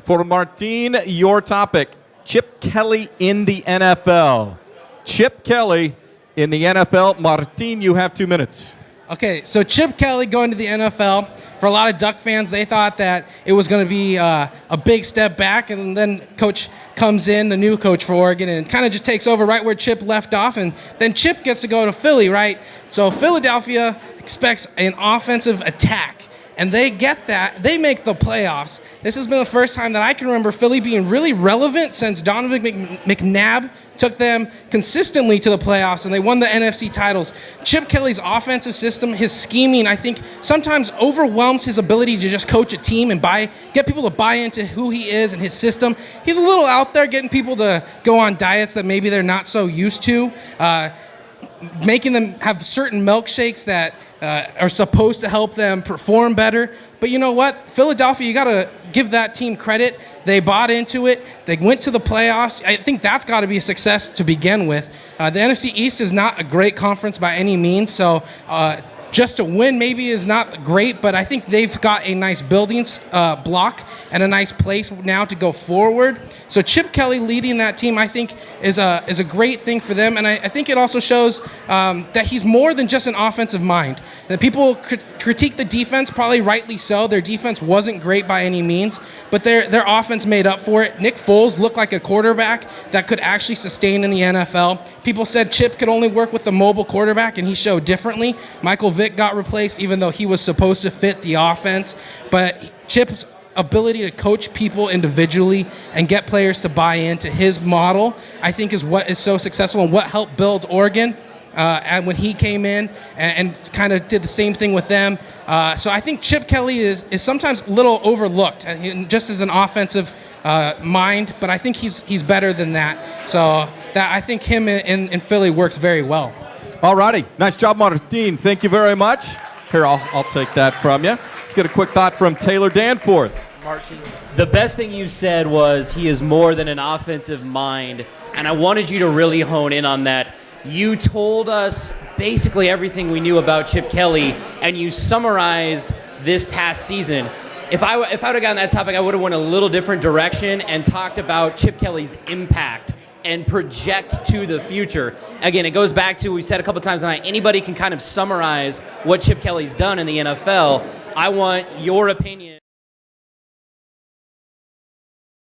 For Martin, your topic, Chip Kelly in the NFL. Chip Kelly in the NFL. Martin, you have 2 minutes. Okay, so Chip Kelly going to the NFL. For a lot of Duck fans, they thought that it was going to be a big step back, and then coach comes in, the new coach for Oregon, and kind of just takes over right where Chip left off, and then Chip gets to go to Philly, right? So Philadelphia expects an offensive attack, and they get that. They make the playoffs. This has been the first time that I can remember Philly being really relevant since Donovan McNabb took them consistently to the playoffs, and they won the NFC titles. Chip Kelly's offensive system, his scheming, I think sometimes overwhelms his ability to just coach a team and get people to buy into who he is and his system. He's a little out there getting people to go on diets that maybe they're not so used to, making them have certain milkshakes that are supposed to help them perform better. But you know what? Philadelphia, you got to give that team credit. They bought into it. They went to the playoffs. I think that's got to be a success to begin with. The NFC East is not a great conference by any means, so just to win maybe is not great, but I think they've got a nice building block and a nice place now to go forward. So Chip Kelly leading that team, I think, is a great thing for them, and I think it also shows that he's more than just an offensive mind. That people critique the defense, probably rightly so. Their defense wasn't great by any means, but their offense made up for it. Nick Foles looked like a quarterback that could actually sustain in the NFL. People said Chip could only work with a mobile quarterback, and he showed differently. Michael Vick got replaced, even though he was supposed to fit the offense. But Chip's ability to coach people individually and get players to buy into his model, I think, is what is so successful and what helped build Oregon. And when he came in and kind of did the same thing with them. So I think Chip Kelly is sometimes a little overlooked just as an offensive mind, but I think he's better than that. So that I think him in Philly works very well. All righty. Nice job, Martin. Thank you very much. Here, I'll take that from you. Let's get a quick thought from Taylor Danforth. Martin, the best thing you said was he is more than an offensive mind, and I wanted you to really hone in on that. You told us basically everything we knew about Chip Kelly, and you summarized this past season. If I would have gotten that topic, I would have went a little different direction and talked about Chip Kelly's impact and project to the future. Again, it goes back to, we've said a couple times tonight, anybody can kind of summarize what Chip Kelly's done in the NFL. I want your opinion.